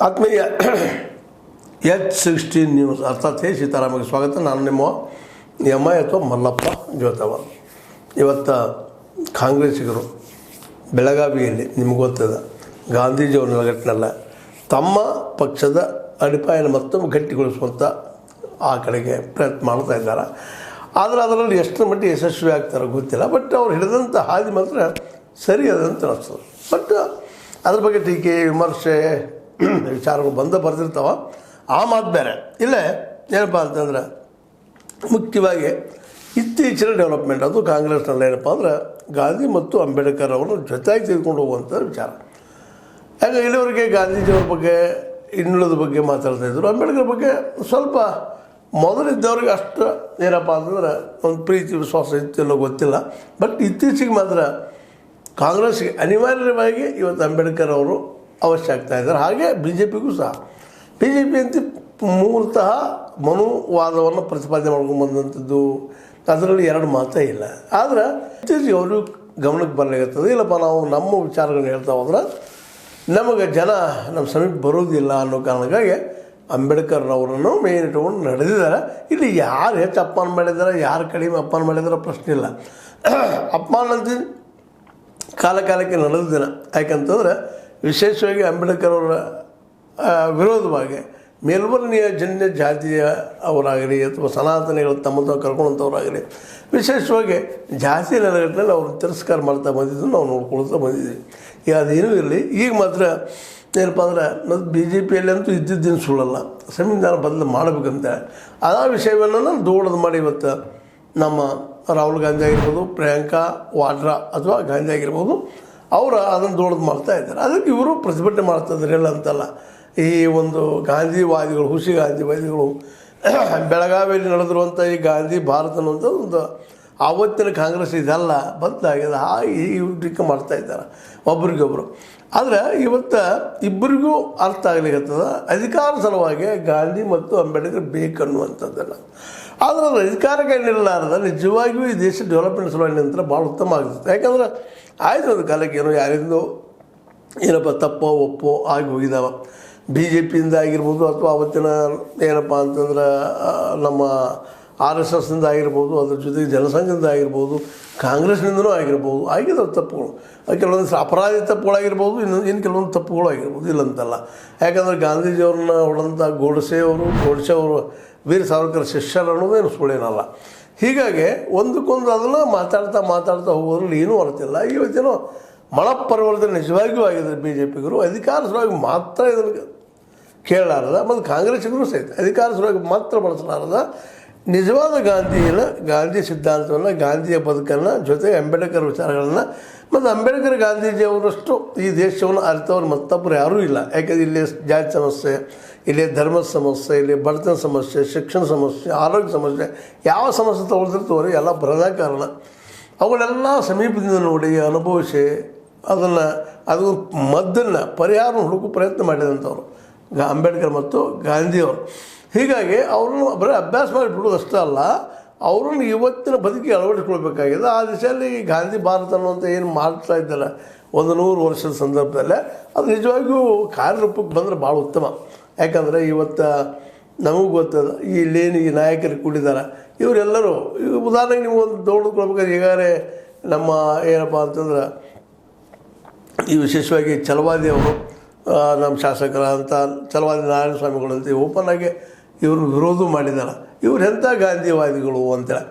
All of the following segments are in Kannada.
ಆತ್ಮೀಯ H16 ನ್ಯೂಸ್ ಅರ್ಥಾತ್ ಹೇ ಸೀತಾರಾಮಗೆ ಸ್ವಾಗತ. ನಾನು ನಿಮ್ಮ ಎಮ್ ಐ ಅಥವಾ ಮಲ್ಲಪ್ಪ ಜೋತವ. ಇವತ್ತು ಕಾಂಗ್ರೆಸ್ಸಿಗರು ಬೆಳಗಾವಿಯಲ್ಲಿ ನಿಮ್ಗೆ ಗೊತ್ತದ ಗಾಂಧೀಜಿಯವ್ರ ನೆಲಗಟ್ಟಿನಲ್ಲ ತಮ್ಮ ಪಕ್ಷದ ಅಡಿಪಾಯನ ಮತ್ತೊಮ್ಮೆ ಗಟ್ಟಿಗೊಳಿಸುವಂಥ ಆ ಕಡೆಗೆ ಪ್ರಯತ್ನ ಮಾಡ್ತಾ ಇದ್ದಾರೆ. ಆದರೆ ಅದರಲ್ಲಿ ಎಷ್ಟು ಮಟ್ಟಿಗೆ ಯಶಸ್ವಿ ಆಗ್ತಾರೋ ಗೊತ್ತಿಲ್ಲ. ಬಟ್ ಅವ್ರು ಹಿಡಿದಂಥ ಹಾದಿ ಮಾತ್ರ ಸರಿ ಅದಂತ ಅನಿಸ್ತದೆ. ಬಟ್ ಅದ್ರ ಬಗ್ಗೆ ಟೀಕೆ ವಿಮರ್ಶೆ ವಿಚಾರಗಳು ಬರ್ತಿರ್ತಾವ. ಆ ಮಾತು ಬೇರೆ. ಇಲ್ಲೇ ಏನಪ್ಪ ಅಂತಂದ್ರೆ ಮುಖ್ಯವಾಗಿ ಇತ್ತೀಚಿನ ಡೆವಲಪ್ಮೆಂಟ್ ಅದು ಕಾಂಗ್ರೆಸ್ನಲ್ಲಿ ಏನಪ್ಪ ಅಂದ್ರೆ ಗಾಂಧಿ ಮತ್ತು ಅಂಬೇಡ್ಕರ್ ಅವರು ಜೊತೆಯಾಗಿ ತೆಗೆದುಕೊಂಡು ಹೋಗುವಂಥ ವಿಚಾರ. ಯಾಕೆ ಇಲ್ಲಿವರೆಗೆ ಗಾಂಧೀಜಿಯವ್ರ ಬಗ್ಗೆ ಇನ್ನುಳಿದ ಬಗ್ಗೆ ಮಾತಾಡ್ತಾಯಿದ್ರು. ಅಂಬೇಡ್ಕರ್ ಬಗ್ಗೆ ಸ್ವಲ್ಪ ಮೊದಲಿದ್ದವ್ರಿಗೆ ಅಷ್ಟು ಏನಪ್ಪ ಅಂತಂದ್ರೆ ಒಂದು ಪ್ರೀತಿ ವಿಶ್ವಾಸ ಇತ್ತಿಲ್ಲೋ ಗೊತ್ತಿಲ್ಲ. ಬಟ್ ಇತ್ತೀಚೆಗೆ ಮಾತ್ರ ಕಾಂಗ್ರೆಸ್ಗೆ ಅನಿವಾರ್ಯವಾಗಿ ಇವತ್ತು ಅಂಬೇಡ್ಕರ್ ಅವರು ಅವಶ್ಯ ಆಗ್ತಾ ಇದ್ದಾರೆ. ಹಾಗೆ ಬಿ ಜೆ ಪಿಗೂ ಸಹ ಬಿ ಜೆ ಪಿ ಅಂತ ಮೂಲತಃ ಮನುವಾದವನ್ನು ಪ್ರತಿಪಾದನೆ ಮಾಡ್ಕೊಂಡು ಬಂದಂಥದ್ದು ಅದರಲ್ಲಿ ಎರಡು ಮಾತೇ ಇಲ್ಲ. ಆದರೆ ಇತ್ತೀಚೆಗೆ ಅವರು ಗಮನಕ್ಕೆ ಬರಲಾಗುತ್ತದೆ. ಇಲ್ಲಪ್ಪ ನಾವು ನಮ್ಮ ವಿಚಾರಗಳನ್ನ ಹೇಳ್ತಾ ಹೋದ್ರೆ ನಮಗೆ ಜನ ನಮ್ಮ ಸಮೀಪ ಬರೋದಿಲ್ಲ ಅನ್ನೋ ಕಾರಣಕ್ಕಾಗಿ ಅಂಬೇಡ್ಕರ್ನವರನ್ನು ಮೇನ್ ಇಟ್ಕೊಂಡು ನಡೆದಿದ್ದಾರೆ. ಇಲ್ಲಿ ಯಾರು ಹೆಚ್ಚು ಅಪಮಾನ ಮಾಡಿದ್ದಾರೆ ಯಾರು ಕಡಿಮೆ ಅಪಮಾನ ಮಾಡಿದಾರೆ ಪ್ರಶ್ನೆ ಇಲ್ಲ. ಅಪಮಾನ ಅಂತ ಕಾಲಕ್ಕೆ ನಡೆದ ದಿನ. ಯಾಕಂತಂದ್ರೆ ವಿಶೇಷವಾಗಿ ಅಂಬೇಡ್ಕರ್ ಅವರ ವಿರೋಧವಾಗಿ ಮೇಲ್ವರ್ಣೀಯ ಜನ್ಯ ಜಾತಿಯ ಅವರಾಗಲಿ ಅಥವಾ ಸನಾತನಿಗಳು ತಮ್ಮ ಕರ್ಕೊಳ್ಳೋಂಥವ್ರಾಗಲಿ ವಿಶೇಷವಾಗಿ ಜಾತಿ ನೆಲೆಗಟ್ಟಿನಲ್ಲಿ ಅವರು ತಿರಸ್ಕಾರ ಮಾಡ್ತಾ ಬಂದಿದ್ದು ನಾವು ನೋಡ್ಕೊಳ್ತಾ ಬಂದಿದ್ದೀವಿ. ಈಗ ಅದೇನೂ ಇರಲಿ. ಈಗ ಮಾತ್ರ ಏನಪ್ಪ ಅಂದ್ರೆ ಮತ್ತು ಬಿ ಜೆ ಪಿಯಲ್ಲಿ ಅಂತೂ ಇದ್ದಿದ್ದೇನು ಸುಳ್ಳಲ್ಲ. ಸಂವಿಧಾನ ಬದಲು ಮಾಡಬೇಕಂತ ಆ ವಿಷಯವನ್ನು ನಾನು ದೊಡ್ಡದು ಮಾಡಿ ಇವತ್ತು ನಮ್ಮ ರಾಹುಲ್ ಗಾಂಧಿ ಆಗಿರ್ಬೋದು, ಪ್ರಿಯಾಂಕಾ ವಾಡ್ರಾ ಅಥವಾ ಗಾಂಧಿ ಆಗಿರ್ಬೋದು, ಅವರು ಅದನ್ನು ದೊಡ್ಡದು ಮಾಡ್ತಾ ಇದ್ದಾರೆ. ಅದಕ್ಕೆ ಇವರು ಪ್ರತಿಭಟನೆ ಮಾಡ್ತಾಯಿದ್ದಾರೆ. ಇಲ್ಲ ಅಂತಲ್ಲ. ಈ ಒಂದು ಗಾಂಧಿವಾದಿಗಳು ಹುಸಿ ಗಾಂಧಿವಾದಿಗಳು ಬೆಳಗಾವಿಯಲ್ಲಿ ನಡೆದಿರುವಂಥ ಈ ಗಾಂಧಿ ಭಾರತ ಅನ್ನುವಂಥ ಒಂದು ಆವತ್ತಿನ ಕಾಂಗ್ರೆಸ್ ಇದೆಲ್ಲ ಬದಲಾಗಿದೆ. ಹಾಗೆ ಇವ್ರು ಟೀಕೆ ಮಾಡ್ತಾ ಇದ್ದಾರೆ ಒಬ್ರಿಗೊಬ್ಬರು. ಆದರೆ ಇವತ್ತು ಇಬ್ಬರಿಗೂ ಅರ್ಥ ಆಗಲಿಕ್ಕತ್ತದ ಅಧಿಕಾರ ಸಲುವಾಗಿ ಗಾಂಧಿ ಮತ್ತು ಅಂಬೇಡ್ಕರ್ ಬೇಕನ್ನುವಂಥದ್ದೆಲ್ಲ. ಆದರೆ ಅದು ಅಧಿಕಾರಕ್ಕೆ ನಿಲ್ಲಲಾರದ ನಿಜವಾಗಿಯೂ ಈ ದೇಶ ಡೆವಲಪ್ಮೆಂಟ್ ಸಲುವಾಗಿ ನಿಂತರ ಭಾಳ ಉತ್ತಮ ಆಗ್ತದೆ. ಯಾಕಂದ್ರೆ ಆಯಿತು ಒಂದು ಕಾಲಕ್ಕೆ ಏನೋ ಯಾರಿಂದೋ ಏನಪ್ಪ ತಪ್ಪೋ ಒಪ್ಪೋ ಆಗಿ ಹೋಗಿದ್ದಾವೆ. ಬಿ ಜೆ ಪಿಯಿಂದ ಆಗಿರ್ಬೋದು ಅಥವಾ ಅವತ್ತಿನ ಏನಪ್ಪ ಅಂತಂದ್ರೆ ನಮ್ಮ RSSನಿಂದ ಆಗಿರ್ಬೋದು, ಅದ್ರ ಜೊತೆಗೆ ಜನಸಂಘದಿಂದ ಆಗಿರ್ಬೋದು, ಕಾಂಗ್ರೆಸ್ನಿಂದನೂ ಆಗಿರ್ಬೋದು ಆಗಿದ್ದಾವೆ ತಪ್ಪುಗಳು. ಕೆಲವೊಂದು ಅಪರಾಧಿ ತಪ್ಪುಗಳಾಗಿರ್ಬೋದು, ಇನ್ನು ಕೆಲವೊಂದು ತಪ್ಪುಗಳು ಆಗಿರ್ಬೋದು. ಇಲ್ಲಂತಲ್ಲ. ಯಾಕಂದರೆ ಗಾಂಧೀಜಿಯವ್ರನ್ನ ಹೊಡೆದಂಥ ಗೋಡ್ಸೆ ಅವರು ವೀರ ಸಾವರ್ಕರ್ ಶಿಷ್ಯರು ಅನ್ನೋದೇನು ಸುಳ್ಳೇನಲ್ಲ. ಹೀಗಾಗಿ ಒಂದಕ್ಕೊಂದು ಅದನ್ನು ಮಾತಾಡ್ತಾ ಹೋಗೋದ್ರಲ್ಲಿ ಏನೂ ಅರ್ಥಿಲ್ಲ. ಇವತ್ತೇನೋ ಮನಪರಿವರ್ತನೆ ನಿಜವಾಗಿಯೂ ಆಗಿದ್ದಾರೆ ಬಿ ಜೆ ಪಿಗರು. ಅಧಿಕಾರ ಸಲುವಾಗಿ ಮಾತ್ರ ಇದನ್ನು ಕೇಳಲಾರದ ಮತ್ತು ಕಾಂಗ್ರೆಸ್ಸಿಗರು ಸಹಿತ ಅಧಿಕಾರ ಸಲುವಾಗಿ ಮಾತ್ರ ಬಳಸಲಾರದ ನಿಜವಾದ ಗಾಂಧಿ ಸಿದ್ಧಾಂತವನ್ನು, ಗಾಂಧಿಯ ಬದುಕನ್ನು, ಜೊತೆಗೆ ಅಂಬೇಡ್ಕರ್ ವಿಚಾರಗಳನ್ನು ಮತ್ತು ಅಂಬೇಡ್ಕರ್ ಗಾಂಧೀಜಿಯವರಷ್ಟು ಈ ದೇಶವನ್ನು ಅರಿತವ್ರು ಮತ್ತೊಬ್ಬರು ಯಾರೂ ಇಲ್ಲ. ಯಾಕೆಂದರೆ ಇಲ್ಲಿ ಜಾತಿ ಸಮಸ್ಯೆ, ಇಲ್ಲಿ ಧರ್ಮದ ಸಮಸ್ಯೆ, ಇಲ್ಲಿ ಬಡತನ ಸಮಸ್ಯೆ, ಶಿಕ್ಷಣ ಸಮಸ್ಯೆ, ಆರೋಗ್ಯ ಸಮಸ್ಯೆ, ಯಾವ ಸಮಸ್ಯೆ ತೊಗೊಳ್ತಿರ್ತವ್ರಿ ಎಲ್ಲ ಬರದ ಕಾರಣ ಅವುಗಳೆಲ್ಲ ಸಮೀಪದಿಂದ ನೋಡಿ ಅನುಭವಿಸಿ ಅದು ಮದ್ದನ್ನು ಪರಿಹಾರ ಹುಡುಕೋ ಪ್ರಯತ್ನ ಮಾಡಿದಂಥವ್ರು ಅಂಬೇಡ್ಕರ್ ಮತ್ತು ಗಾಂಧಿಯವರು. ಹೀಗಾಗಿ ಅವ್ರನ್ನು ಬರೀ ಅಭ್ಯಾಸ ಮಾಡಿ ಬಿಡೋದು ಅಷ್ಟೇ ಅಲ್ಲ, ಅವ್ರನ್ನ ಇವತ್ತಿನ ಬದುಕಿಗೆ ಅಳವಡಿಸ್ಕೊಳ್ಬೇಕಾಗಿದೆ. ಆ ದಿಶೆಯಲ್ಲಿ ಈ ಗಾಂಧಿ ಭಾರತ ಅನ್ನುವಂಥ ಏನು ಮಾಡ್ತಾ ಇದ್ದಾರೆ 100 ವರ್ಷದ ಸಂದರ್ಭದಲ್ಲೇ ಅದು ನಿಜವಾಗಿಯೂ ಕಾರ್ಯರೂಪಕ್ಕೆ ಬಂದರೆ ಭಾಳ ಉತ್ತಮ. ಯಾಕಂದರೆ ಇವತ್ತು ನಮಗೂ ಗೊತ್ತದ ಇಲ್ಲೇನು ಈ ನಾಯಕರು ಕೂಡಿದ್ದಾರೆ ಇವರೆಲ್ಲರೂ ಉದಾಹರಣೆಗೆ ನೀವು ಒಂದು ದೊಡ್ಡಕೊಳ್ಬೇಕಾದ್ರೆ ಈಗಾಗಲೇ ನಮ್ಮ ಏನಪ್ಪ ಅಂತಂದ್ರೆ ಈ ವಿಶೇಷವಾಗಿ ಛಲವಾದಿಯವರು ನಮ್ಮ ಶಾಸಕರಂಥ ಛಲವಾದಿ ನಾರಾಯಣ ಸ್ವಾಮಿಗಳಂತ ಓಪನ್ ಆಗಿ ಇವರು ವಿರೋಧ ಮಾಡಿದ್ದಾರೆ. ಇವ್ರು ಎಂಥ ಗಾಂಧಿವಾದಿಗಳು ಅಂತೇಳಿ.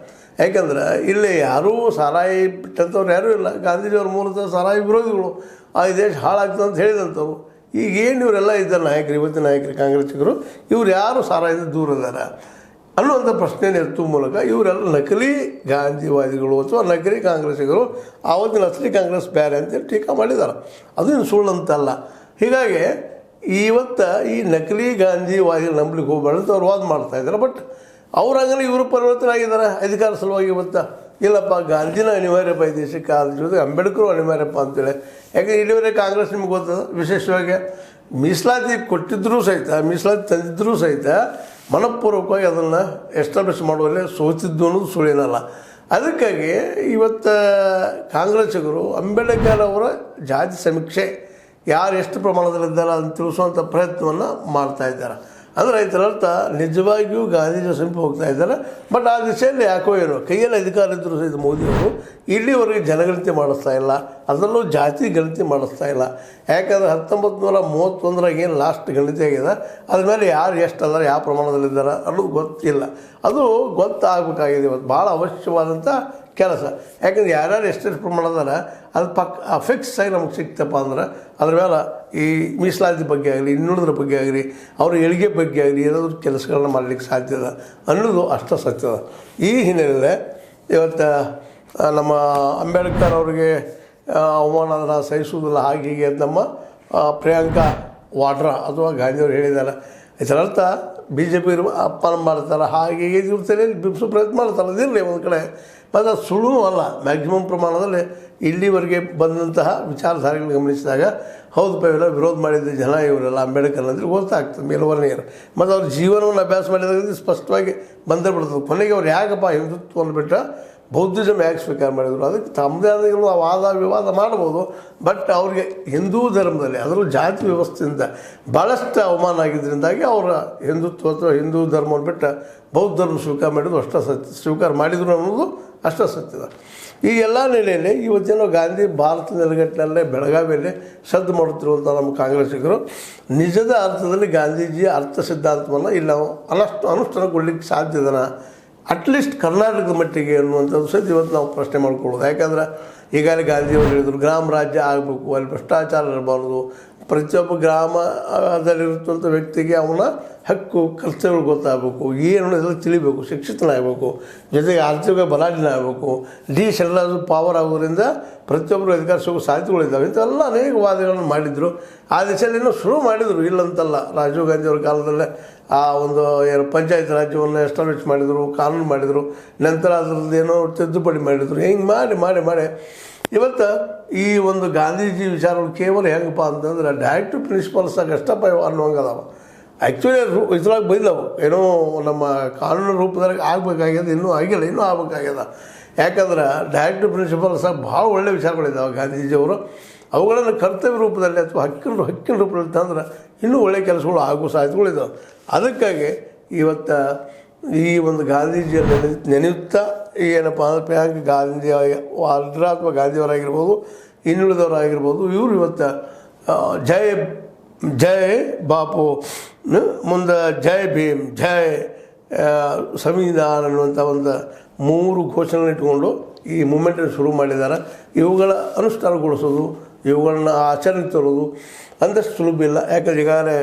ಯಾಕಂದ್ರೆ ಇಲ್ಲಿ ಯಾರೂ ಸಾರಾಯಿ ಬಿಟ್ಟಂಥವ್ರು ಯಾರೂ ಇಲ್ಲ. ಗಾಂಧೀಜಿಯವ್ರ ಮೂಲತಃ ಸಾರಾಯಿ ವಿರೋಧಿಗಳು. ಆ ದೇಶ ಹಾಳಾಗ್ತದೆ ಅಂತ ಹೇಳಿದಂಥವ್ರು. ಈಗೇನು ಇವರೆಲ್ಲ ಇದ್ದಾರೆ ನಾಯಕರು, ಇವತ್ತಿನ ನಾಯಕರು ಕಾಂಗ್ರೆಸ್ಸಿಗರು, ಇವ್ರು ಯಾರು ಸಾರಾಯಿಂದ ದೂರ ಇದ್ದಾರೆ ಅನ್ನುವಂಥ ಪ್ರಶ್ನೆಯನ್ನು ಎತ್ತುವ ಮೂಲಕ ಇವರೆಲ್ಲ ನಕಲಿ ಗಾಂಧಿವಾದಿಗಳು ಅಥವಾ ನಕಲಿ ಕಾಂಗ್ರೆಸ್ಸಿಗರು, ಆವತ್ತಿನ ಅಸಲಿ ಕಾಂಗ್ರೆಸ್ ಬೇರೆ ಅಂತೇಳಿ ಟೀಕಾ ಮಾಡಿದ್ದಾರೆ. ಅದು ಇನ್ನು ಸುಳ್ಳಂತಲ್ಲ. ಹೀಗಾಗಿ ಇವತ್ತು ಈ ನಕಲಿ ಗಾಂಧಿವಾದಿಗಳು ನಂಬಲಿಕ್ಕೆ ಹೋಗ್ಬಾರ್ದು ಅವ್ರು ವಾದ ಮಾಡ್ತಾಯಿದ್ದಾರೆ. ಬಟ್ ಅವ್ರಾಗಲೇ ಇವರು ಪರಿವರ್ತನೆ ಆಗಿದ್ದಾರೆ ಅಧಿಕಾರ ಸಲುವಾಗಿ. ಇವತ್ತು ಇಲ್ಲಪ್ಪ ಗಾಂಧಿನ ಅನಿವಾರ್ಯಪ್ಪ ಈ ದೇಶಕ್ಕೆ, ಅದ್ರ ಜೊತೆಗೆ ಅಂಬೇಡ್ಕರ್ ಅನಿವಾರ್ಯಪ್ಪ ಅಂತೇಳಿ. ಯಾಕಂದರೆ ಇಲ್ಲಿವರೆಗೆ ಕಾಂಗ್ರೆಸ್ ನಿಮ್ಗೆ ಗೊತ್ತದ ವಿಶೇಷವಾಗಿ ಮೀಸಲಾತಿ ಕೊಟ್ಟಿದ್ದರೂ ಸಹಿತ, ಮೀಸಲಾತಿ ತಂದಿದ್ದರೂ ಸಹಿತ ಮನಪೂರ್ವಕವಾಗಿ ಅದನ್ನು ಎಸ್ಟಾಬ್ಲಿಷ್ ಮಾಡುವಲ್ಲೇ ಸೋತಿದ್ದು ಅನ್ನೋದು ಸುಳ್ಳೇನಲ್ಲ. ಅದಕ್ಕಾಗಿ ಇವತ್ತು ಕಾಂಗ್ರೆಸ್ಸಿಗರು ಅಂಬೇಡ್ಕರ್ ಅವರ ಜಾತಿ ಸಮೀಕ್ಷೆ ಯಾರು ಎಷ್ಟು ಪ್ರಮಾಣದಲ್ಲಿದ್ದಾರೆ ಅದನ್ನು ತಿಳಿಸುವಂಥ ಪ್ರಯತ್ನವನ್ನು ಮಾಡ್ತಾ ಇದ್ದಾರೆ. ಅಂದರೆ ಇದರರ್ಥ ನಿಜವಾಗಿಯೂ ಗಾಂಧೀಜಿ ಸಮೀಪ ಹೋಗ್ತಾ ಇದ್ದಾರೆ. ಬಟ್ ಆ ದಿಶೆಯಲ್ಲಿ ಯಾಕೋ ಏನೋ ಕೈಯಲ್ಲಿ ಅಧಿಕಾರ ಇದ್ದರೂ ಸಹಿತ ಮೋದಿಯವರು ಇಲ್ಲಿವರೆಗೆ ಜನಗಣತಿ ಮಾಡಿಸ್ತಾ ಇಲ್ಲ, ಅದರಲ್ಲೂ ಜಾತಿ ಗಣತಿ ಮಾಡಿಸ್ತಾ ಇಲ್ಲ. ಯಾಕಂದರೆ 1931 ಏನು ಲಾಸ್ಟ್ ಗಣತಿ ಆಗಿದೆ, ಅದ್ರ ಮೇಲೆ ಯಾರು ಎಷ್ಟು ಅದಾರ, ಯಾವ ಪ್ರಮಾಣದಲ್ಲಿದ್ದಾರೆ ಅನ್ನೋದು ಗೊತ್ತಿಲ್ಲ. ಅದು ಗೊತ್ತಾಗಬೇಕಾಗಿದೆ. ಇವತ್ತು ಭಾಳ ಅವಶ್ಯವಾದಂಥ ಕೆಲಸ. ಯಾಕಂದ್ರೆ ಯಾರ್ಯಾರು ಎಷ್ಟೆಷ್ಟು ಪ್ರಮಾಣದಾರ ಅದು ಫಿಕ್ಸ್ ಆಗಿ ನಮಗೆ ಸಿಕ್ತಪ್ಪ ಅಂದ್ರೆ ಅದ್ರ ಮೇಲೆ ಈ ಮೀಸಲಾತಿ ಬಗ್ಗೆ ಆಗಲಿ, ಇನ್ನುಳಿದ್ರ ಬಗ್ಗೆ ಆಗಲಿ, ಅವ್ರ ಏಳಿಗೆ ಬಗ್ಗೆ ಆಗಲಿ ಏನಾದರೂ ಕೆಲಸಗಳನ್ನ ಮಾಡಲಿಕ್ಕೆ ಸಾಧ್ಯದ ಅನ್ನೋದು ಅಷ್ಟು ಸತ್ಯದ. ಈ ಹಿನ್ನೆಲೆಯಲ್ಲಿ ಇವತ್ತು ನಮ್ಮ ಅಂಬೇಡ್ಕರ್ ಅವರಿಗೆ ಅವಮಾನ ಸಹಿಸುವುದಿಲ್ಲ ಹಾಗೆ ಹೀಗೆ ಅಂತ ನಮ್ಮ ಪ್ರಿಯಾಂಕಾ ವಾಡ್ರಾ ಅಥವಾ ಗಾಂಧಿಯವರು ಹೇಳಿದ್ದಾರೆ. ಇದರರ್ಥ ಬಿ ಜೆ ಪಿ ಅಪಮಾನ ಮಾಡ್ತಾರೆ, ಹಾಗೆ ಹೀಗೆ ಇವ್ರ ಬಿಡಿಸೋ ಪ್ರಯತ್ನ ಮಾಡ್ತಾರೆ. ಅದಿರಲಿ ಒಂದು ಕಡೆ, ಮತ್ತು ಅದು ಸುಳ್ಳು ಅಲ್ಲ. ಮ್ಯಾಕ್ಸಿಮಮ್ ಪ್ರಮಾಣದಲ್ಲಿ ಇಲ್ಲಿವರೆಗೆ ಬಂದಂತಹ ವಿಚಾರಧಾರೆಗಳನ್ನು ಗಮನಿಸಿದಾಗ ಹೌದಪ್ಪ ಇವೆಲ್ಲ ವಿರೋಧ ಮಾಡಿದ ಜನ ಇವರೆಲ್ಲ ಅಂಬೇಡ್ಕರ್ ಅಂದರೆ ಗೊತ್ತಾಗ್ತದೆ ಮೇಲ್ವರ್ಣೀಯರು. ಮತ್ತು ಅವ್ರ ಜೀವನವನ್ನು ಅಭ್ಯಾಸ ಮಾಡಿದಾಗ ಸ್ಪಷ್ಟವಾಗಿ ಬಂದೇ ಬಿಡ್ತದೆ. ಕೊನೆಗೆ ಅವ್ರು ಯಾಕಪ್ಪ ಹಿಂದುತ್ವವನ್ನು ಬಿಟ್ಟರೆ ಬೌದ್ಧಿಸಮ್ ಯಾಕೆ ಸ್ವೀಕಾರ ಮಾಡಿದರು, ಅದಕ್ಕೆ ತಮ್ಮದೇ ಆದ ವಾದ ವಿವಾದ ಮಾಡ್ಬೋದು. ಬಟ್ ಅವ್ರಿಗೆ ಹಿಂದೂ ಧರ್ಮದಲ್ಲಿ ಅದರಲ್ಲೂ ಜಾತಿ ವ್ಯವಸ್ಥೆಯಿಂದ ಭಾಳಷ್ಟು ಅವಮಾನ ಆಗಿದ್ದರಿಂದಾಗಿ ಅವರ ಹಿಂದುತ್ವ ಅಥವಾ ಹಿಂದೂ ಧರ್ಮವನ್ನು ಬಿಟ್ಟು ಬೌದ್ಧ ಧರ್ಮ ಸ್ವೀಕಾರ ಮಾಡಿದ್ರು ಅಷ್ಟ ಸತ್ಯ, ಸ್ವೀಕಾರ ಮಾಡಿದರು ಅನ್ನೋದು ಅಷ್ಟ ಸತ್ಯದ. ಈ ಎಲ್ಲ ನೆಲೆಯಲ್ಲಿ ಇವತ್ತೇನೋ ಗಾಂಧಿ ಭಾರತ ನೆಲೆಗಟ್ಟಿನಲ್ಲೇ ಬೆಳಗಾವಿಯಲ್ಲಿ ಸದ್ದು ಮಾಡುತ್ತಿರುವಂಥ ನಮ್ಮ ಕಾಂಗ್ರೆಸ್ಸಿಗರು ನಿಜದ ಅರ್ಥದಲ್ಲಿ ಗಾಂಧೀಜಿಯ ಅರ್ಥ ಸಿದ್ಧಾಂತವನ್ನು ಇಲ್ಲಿ ನಾವು ಅನುಷ್ಠಾನಗೊಳ್ಳಿಕ್ಕೆ ಸಾಧ್ಯದನ, ಅಟ್ಲೀಸ್ಟ್ ಕರ್ನಾಟಕದ ಮಟ್ಟಿಗೆ ಅನ್ನುವಂಥದ್ದು ಸಹಿತ ಇವತ್ತು ನಾವು ಪ್ರಶ್ನೆ ಮಾಡ್ಕೊಳ್ಳೋದು. ಯಾಕಂದ್ರೆ ಈಗಾಗಲೇ ಗಾಂಧಿಯವರು ಹೇಳಿದರು ಗ್ರಾಮ ರಾಜ್ಯ ಆಗಬೇಕು, ಅಲ್ಲಿ ಭ್ರಷ್ಟಾಚಾರ ಇರಬಾರ್ದು, ಪ್ರತಿಯೊಬ್ಬ ಗ್ರಾಮದಲ್ಲಿರುತ್ತಂಥ ವ್ಯಕ್ತಿಗೆ ಅವನ ಹಕ್ಕು ಕರ್ತವ್ಯಗಳು ಗೊತ್ತಾಗಬೇಕು, ಏನು ಎಲ್ಲ ತಿಳಿಬೇಕು, ಶಿಕ್ಷಿತನಾಗಬೇಕು, ಜೊತೆಗೆ ಆರ್ಥಿಕ ಬಲಾಢ್ಯನ ಆಗಬೇಕು, ಡಿಸೆಂಟ್ರಲೈಸ್ ಪವರ್ ಆಗೋದ್ರಿಂದ ಪ್ರತಿಯೊಬ್ಬರು ಅಧಿಕಾರ ಸಿಗೋ ಸಾಧ್ಯತೆಗಳಿದ್ದಾವೆ. ಇಂಥವೆಲ್ಲ ಅನೇಕ ವಾದಗಳನ್ನು ಮಾಡಿದರು. ಆ ದಿಶೆಯಲ್ಲಿ ಇನ್ನೂ ಶುರು ಮಾಡಿದರು, ಇಲ್ಲಂತಲ್ಲ. ರಾಜೀವ್ ಗಾಂಧಿಯವ್ರ ಕಾಲದಲ್ಲೇ ಆ ಒಂದು ಏನು ಪಂಚಾಯತ್ ರಾಜ್ಯವನ್ನು ಎಸ್ಟಾಬ್ಲಿಷ್ ಮಾಡಿದರು, ಕಾನೂನು ಮಾಡಿದರು, ನಂತರ ಅದರದ್ದು ಏನೋ ತಿದ್ದುಪಡಿ ಮಾಡಿದರು. ಹಿಂಗೆ ಮಾಡಿ ಮಾಡಿ ಮಾಡಿ ಇವತ್ತು ಈ ಒಂದು ಗಾಂಧೀಜಿ ವಿಚಾರಗಳು ಕೇವಲ ಹೆಂಗಪ್ಪ ಅಂತಂದ್ರೆ ಡೈರೆಕ್ಟ್ ಪ್ರಿನ್ಸಿಪಲ್ಸಾಗ ಅಷ್ಟಪ್ಪ ಅನ್ನೋಂಗದಾವ. ಆ್ಯಕ್ಚುಲಿ ಇದ್ರಾಗ ಬೈದವು ಏನೋ ನಮ್ಮ ಕಾನೂನು ರೂಪದಾಗ ಆಗಬೇಕಾಗ್ಯದ, ಇನ್ನೂ ಆಗಿಲ್ಲ, ಇನ್ನೂ ಆಗಬೇಕಾಗ್ಯದ. ಯಾಕಂದ್ರೆ ಡೈರೆಕ್ಟ್ ಪ್ರಿನ್ಸಿಪಲ್ಸಾಗ ಭಾಳ ಒಳ್ಳೆಯ ವಿಚಾರಗಳಿದ್ದಾವೆ ಗಾಂಧೀಜಿಯವರು. ಅವುಗಳನ್ನು ಕರ್ತವ್ಯ ರೂಪದಲ್ಲಿ ಅಥವಾ ಹಕ್ಕಿನ ರೂಪದಲ್ಲಿ ತಂದ್ರೆ ಇನ್ನೂ ಒಳ್ಳೆಯ ಕೆಲಸಗಳು ಆಗೋ ಸಾಧ್ಯತೆಗಳಿದ್ದಾವೆ. ಅದಕ್ಕಾಗಿ ಇವತ್ತು ಈ ಒಂದು ಗಾಂಧೀಜಿಯನ್ನು ನೆನೆಯುತ್ತಾ ಏನಪ್ಪ ಅಂದ್ರೆ ಪ್ರಿಯಾಂಕ ಗಾಂಧಿ ವಾಡ್ರಾ ಅಥವಾ ಗಾಂಧಿಯವರಾಗಿರ್ಬೋದು, ಇನ್ನುಳಿದವರಾಗಿರ್ಬೋದು, ಇವರು ಇವತ್ತು ಜೈ ಜೈ ಬಾಪು, ಮುಂದೆ ಜೈ ಭೀಮ್, ಜೈ ಸಂವಿಧಾನ ಅನ್ನುವಂಥ ಒಂದು 3 ಘೋಷಣೆ ಇಟ್ಕೊಂಡು ಈ ಮೂಮೆಂಟನ್ನು ಶುರು ಮಾಡಿದ್ದಾರೆ. ಇವುಗಳ ಅನುಷ್ಠಾನಗೊಳಿಸೋದು, ಇವುಗಳನ್ನ ಆಚರಣೆ ತರೋದು ಅಂದಷ್ಟು ಸುಲಭ ಇಲ್ಲ. ಯಾಕಂದ್ರೆ ಈಗಾಗಲೇ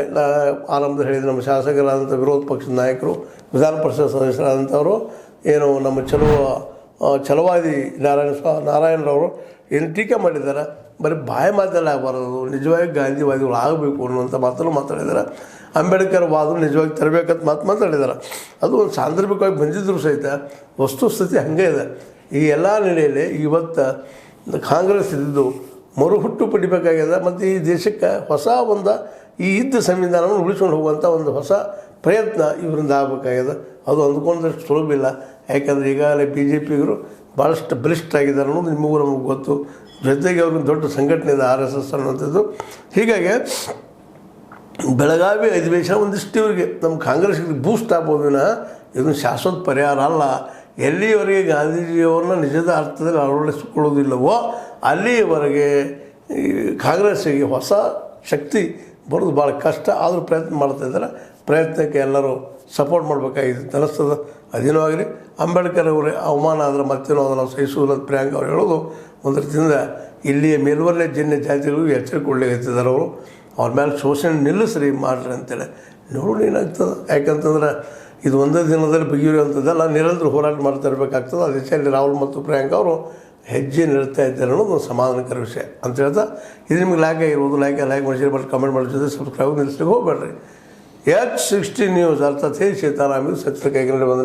ಆರಂಭದಲ್ಲಿ ಹೇಳಿದ ನಮ್ಮ ಶಾಸಕರಾದಂಥ ವಿರೋಧ ಪಕ್ಷದ ನಾಯಕರು, ವಿಧಾನ ಪರಿಷತ್ ಸದಸ್ಯರಾದಂಥವರು ಏನು ನಮ್ಮ ಛಲವಾದಿ ನಾರಾಯಣರವರು ಏನು ಟೀಕೆ ಮಾಡಿದ್ದಾರೆ. ಬರೀ ಬಾಯಿ ಮಾತಲ್ಲಿ ಆಗಬಾರದು, ನಿಜವಾಗಿ ಗಾಂಧಿವಾದಿಗಳು ಆಗಬೇಕು ಅನ್ನುವಂಥ ಮಾತನ್ನು ಮಾತಾಡಿದ್ದಾರೆ. ಅಂಬೇಡ್ಕರ್ ವಾದ ನಿಜವಾಗಿ ತರಬೇಕಂತ ಮಾತಾಡಿದ್ದಾರೆ. ಅದು ಒಂದು ಸಾಂದರ್ಭಿಕವಾಗಿ ಬಂದಿದ್ದರೂ ಸಹಿತ ವಸ್ತುಸ್ಥಿತಿ ಹಾಗೆ ಇದೆ. ಈ ಎಲ್ಲ ನೆಲೆಯಲ್ಲಿ ಇವತ್ತು ಕಾಂಗ್ರೆಸ್ ಇದ್ದು ಮರುಹುಟ್ಟು ಪಡಿಬೇಕಾಗಿದೆ. ಮತ್ತು ಈ ದೇಶಕ್ಕೆ ಹೊಸ ಒಂದು ಈ ಇದ್ದ ಸಂವಿಧಾನವನ್ನು ಉಳಿಸ್ಕೊಂಡು ಹೋಗುವಂಥ ಒಂದು ಹೊಸ ಪ್ರಯತ್ನ ಇವರಿಂದ ಆಗಬೇಕಾಗಿದೆ. ಅದು ಅಂದ್ಕೊಂಡಷ್ಟು ಸುಲಭ ಇಲ್ಲ. ಯಾಕಂದರೆ ಈಗಾಗಲೇ ಬಿ ಜೆ ಪಿಗರು ಭಾಳಷ್ಟು ಬಲಿಷ್ಠರಾಗಿದ್ದಾರೆ ಅನ್ನೋದು ನಿಮಗೂ ನಮಗೆ ಗೊತ್ತು. ಜೊತೆಗೆ ಅವ್ರಿಗೆ ದೊಡ್ಡ ಸಂಘಟನೆ ಇದೆ RSS ಅನ್ನುವಂಥದ್ದು. ಹೀಗಾಗಿ ಬೆಳಗಾವಿ ಅಧಿವೇಶನ ಒಂದಿಷ್ಟು ಇವರಿಗೆ ನಮ್ಮ ಕಾಂಗ್ರೆಸ್ಗೆ ಬೂಸ್ಟ್ ಆಗ್ಬೋದು ವಿನಃ ಇದನ್ನು ಶಾಶ್ವತ ಪರಿಹಾರ ಅಲ್ಲ. ಎಲ್ಲಿಯವರೆಗೆ ಗಾಂಧೀಜಿಯವ್ರನ್ನ ನಿಜದ ಅರ್ಥದಲ್ಲಿ ಅಳವಡಿಸಿಕೊಳ್ಳೋದಿಲ್ಲವೋ ಅಲ್ಲಿಯವರೆಗೆ ಈ ಕಾಂಗ್ರೆಸ್ಸಿಗೆ ಹೊಸ ಶಕ್ತಿ ಬರೋದು ಭಾಳ ಕಷ್ಟ. ಆದರೂ ಪ್ರಯತ್ನ ಮಾಡ್ತಾಯಿದ್ದಾರೆ. ಪ್ರಯತ್ನಕ್ಕೆ ಎಲ್ಲರೂ ಸಪೋರ್ಟ್ ಮಾಡಬೇಕಾಗಿತ್ತು ಅನ್ನಿಸ್ತದೆ. ಅದೇನೋ ಆಗಲಿ, ಅಂಬೇಡ್ಕರ್ ಅವರೇ ಅವಮಾನ ಆದರೆ ಮತ್ತೇನೋ ಅದನ್ನು ನಾವು ಸಹಿಸುವುದಿಲ್ಲ ಪ್ರಿಯಾಂಕ ಅವ್ರು ಹೇಳೋದು ಒಂದು ರೀತಿಯಿಂದ ಇಲ್ಲಿಯ ಮೇಲ್ವರ್ಣ ಜನ್ಯ ಜಾತಿಗಳಿಗೂ ಎಚ್ಚರಿಕೆ ಕೊಡಲಿಕ್ಕಿದ್ದಾರೆ. ಅವರು ಅವ್ರ ಮೇಲೆ ಶೋಷಣೆ ನಿಲ್ಲಿಸ್ರಿ ಮಾಡ್ರಿ ಅಂತೇಳಿ ನೋಡೋಣ ಏನಾಗ್ತದೆ. ಯಾಕಂತಂದ್ರೆ ಇದು ಒಂದೇ ದಿನದಲ್ಲಿ ಬಗೆಹರಿಯುವಂಥದ್ದೆಲ್ಲ, ನಿರಂತರ ಹೋರಾಟ ಮಾಡ್ತಾ ಇರಬೇಕಾಗ್ತದೆ. ಆ ದಿಶೆಯಲ್ಲಿ ರಾಹುಲ್ ಮತ್ತು ಪ್ರಿಯಾಂಕ ಅವರು ಹೆಜ್ಜೆ ನಿಲ್ತಾ ಇದ್ದಾರೆ ಅನ್ನೋದು ಒಂದು ಸಮಾಧಾನಕರ ವಿಷಯ ಅಂತ ಹೇಳ್ತಾ, ಇದು ನಿಮ್ಗೆ ಲೈಕ್ ಆಗಿರ್ಬೋದು. ಲೈಕ್ ಮಾಡಿಸಿ ಬಟ್ ಕಮೆಂಟ್ ಮಾಡಿ, ಜೊತೆ ಸಬ್ಸ್ಕ್ರೈಬ್ ನಿಲ್ಲಿಸ್ಲಿಕ್ಕೆ ಹೋಗಬೇಡ್ರಿ. H16 ನ್ಯೂಸ್ ಅರ್ಥಾತ್ ಹೇ ಸೀತಾರಾಮಿಗೆ ಸತ್ಯ ಕೈಗೊಂಡು ಬಂದ